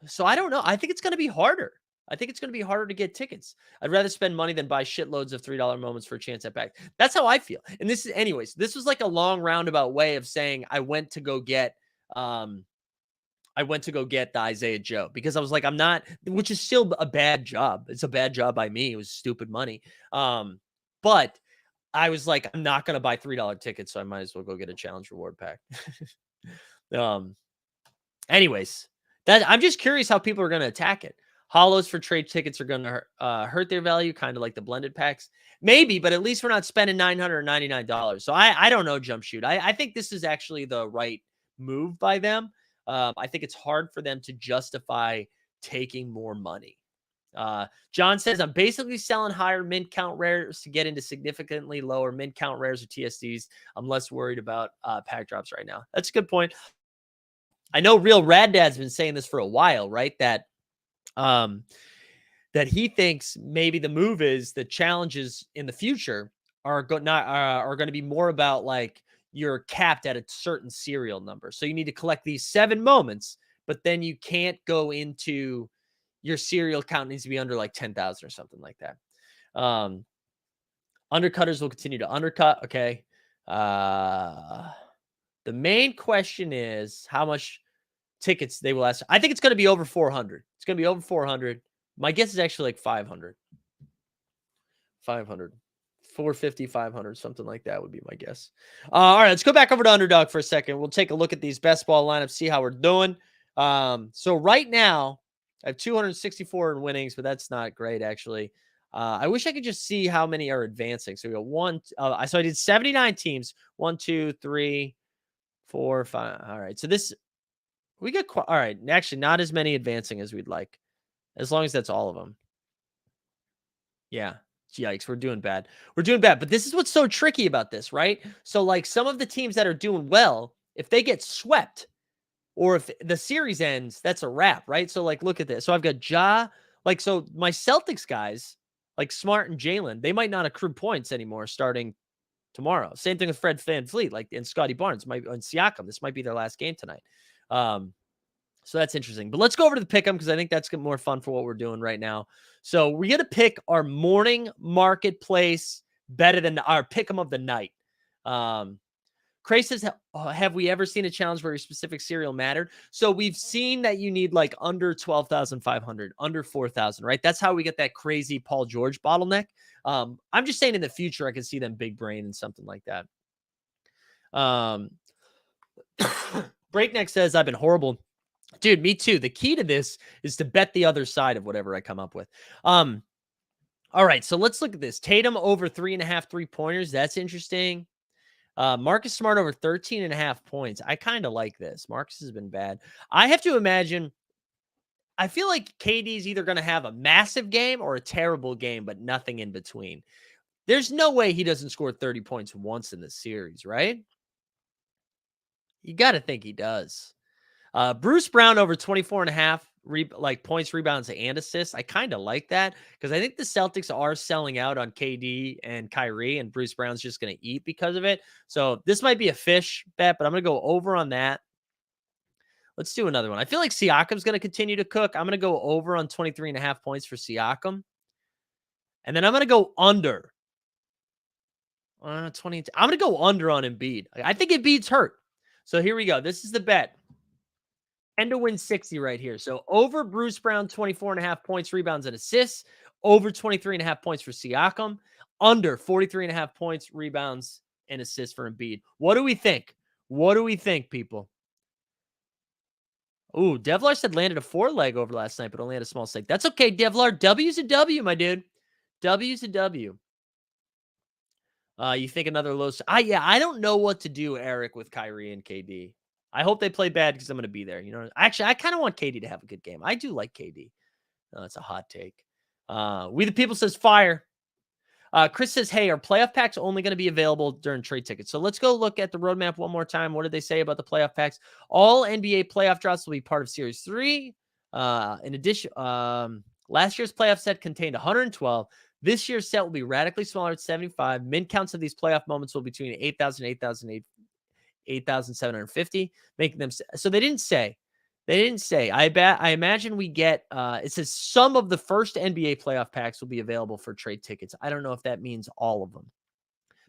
S2: So I don't know. I think it's going to be harder. I think it's going to be harder to get tickets. I'd rather spend money than buy shitloads of $3 moments for a chance at back. That's how I feel. And this is, anyways, this was like a long roundabout way of saying I went to go get the Isaiah Joe, because I was like, I'm not, which is still a bad job. It's a bad job by me. It was stupid money. But I was like, I'm not going to buy $3 tickets, so I might as well go get a challenge reward pack. Anyways, I'm just curious how people are going to attack it. Hollows for trade tickets are going to hurt their value, kind of like the blended packs. Maybe, but at least we're not spending $999. So I don't know, Jump Shoot. I think this is actually the right move by them. I think it's hard for them to justify taking more money. John says, I'm basically selling higher mint count rares to get into significantly lower mint count rares or TSDs. I'm less worried about pack drops right now. That's a good point. I know Real Rad Dad's been saying this for a while, right? That that he thinks maybe the move is the challenges in the future are going to be more about like you're capped at a certain serial number. So you need to collect these 7 moments, but then you can't go into your serial count needs to be under like 10,000 or something like that. Undercutters will continue to undercut. Okay. The main question is how much tickets they will ask. I think it's going to be over 400. It's going to be over 400. My guess is actually like 500. 500. 450, 500, something like that would be my guess. All right, let's go back over to Underdog for a second. We'll take a look at these best ball lineups, see how we're doing. So right now, I have 264 in winnings, but that's not great, actually. I wish I could just see how many are advancing. So we got one. So I did 79 teams. 1, 2, 3, 4, 5. All right. So we got all right. Actually, not as many advancing as we'd like, as long as that's all of them. Yeah. Yikes. We're doing bad. We're doing bad. But this is what's so tricky about this, right? So, like, some of the teams that are doing well, if they get swept or if the series ends, that's a wrap, right? So, like, look at this. So, I've got so my Celtics guys, like Smart and Jalen, they might not accrue points anymore starting tomorrow. Same thing with Fred VanVleet, like, and Scotty Barnes, and Siakam. This might be their last game tonight. So that's interesting. But let's go over to the pick'em because I think that's more fun for what we're doing right now. So we're gonna pick our morning marketplace better than our pick'em of the night. Cray says, have we ever seen a challenge where your specific serial mattered? So we've seen that you need like under 12,500, under 4,000, right? That's how we get that crazy Paul George bottleneck. I'm just saying in the future, I can see them big brain and something like that. Breakneck says, I've been horrible. Dude, me too. The key to this is to bet the other side of whatever I come up with. All right, so let's look at this. Tatum over 3.5 3-pointers. That's interesting. Marcus Smart over 13.5 points. I kind of like this. Marcus has been bad. I have to imagine. I feel like KD is either going to have a massive game or a terrible game, but nothing in between. There's no way he doesn't score 30 points once in the series, right? You got to think he does. Bruce Brown over 24.5 points, rebounds, and assists. I kind of like that because I think the Celtics are selling out on KD and Kyrie, and Bruce Brown's just going to eat because of it. So this might be a fish bet, but I'm going to go over on that. Let's do another one. I feel like Siakam's going to continue to cook. I'm going to go over on 23.5 points for Siakam. And then I'm going to go under 20. I'm going to go under on Embiid. I think Embiid's hurt. So here we go. This is the bet. And to win 60 right here. So over Bruce Brown, 24.5 points, rebounds, and assists. Over 23.5 points for Siakam. Under 43.5 points, rebounds, and assists for Embiid. What do we think? What do we think, people? Ooh, Devlar said landed a 4-leg over last night, but only had a small stake. That's okay, Devlar. W's a W, my dude. W's a W. You think another low... I don't know what to do, Eric, with Kyrie and KD. I hope they play bad because I'm going to be there. You know, actually, I kind of want KD to have a good game. I do like KD. That's a hot take. We the People says fire. Chris says, hey, are playoff packs only going to be available during trade tickets? So let's go look at the roadmap one more time. What did they say about the playoff packs? All NBA playoff drops will be part of Series 3. In addition, last year's playoff set contained 112. This year's set will be radically smaller at 75. Min counts of these playoff moments will be between 8,000 and 8,750, making them. So they didn't say. I imagine we get. It says some of the first NBA playoff packs will be available for trade tickets. I don't know if that means all of them,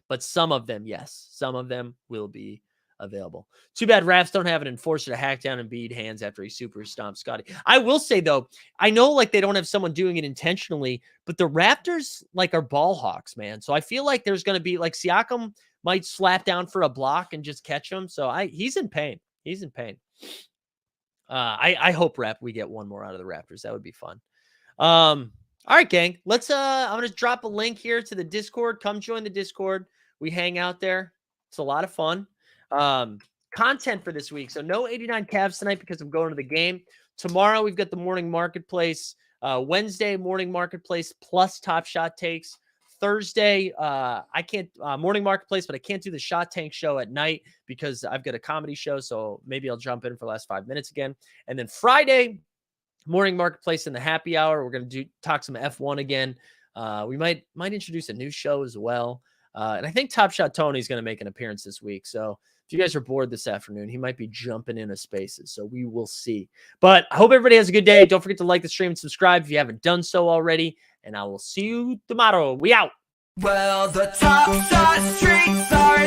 S2: but some of them, yes, some of them will be available. Too bad Raps don't have an enforcer to hack down Embiid hands after he super stomps Scotty. I will say though, I know like they don't have someone doing it intentionally, but the Raptors like are ball hawks, man. So I feel like there's going to be like Siakam might slap down for a block and just catch him. So he's in pain. He's in pain. I hope we get one more out of the Raptors. That would be fun. All right, gang. Let's I'm gonna drop a link here to the Discord. Come join the Discord. We hang out there. It's a lot of fun. Content for this week. So no 89 Cavs tonight because I'm going to the game. Tomorrow we've got the morning marketplace. Wednesday morning marketplace plus Top Shot takes. Thursday, I can't morning marketplace, but I can't do the Shot Tank show at night because I've got a comedy show. So maybe I'll jump in for the last 5 minutes again. And then Friday, Morning Marketplace in the happy hour. We're going to talk some F1 again. We might introduce a new show as well. And I think Top Shot Tony is going to make an appearance this week. So if you guys are bored this afternoon, he might be jumping into spaces. So we will see. But I hope everybody has a good day. Don't forget to like the stream and subscribe if you haven't done so already. And I will see you tomorrow. We out.
S1: Well, the top shot streets are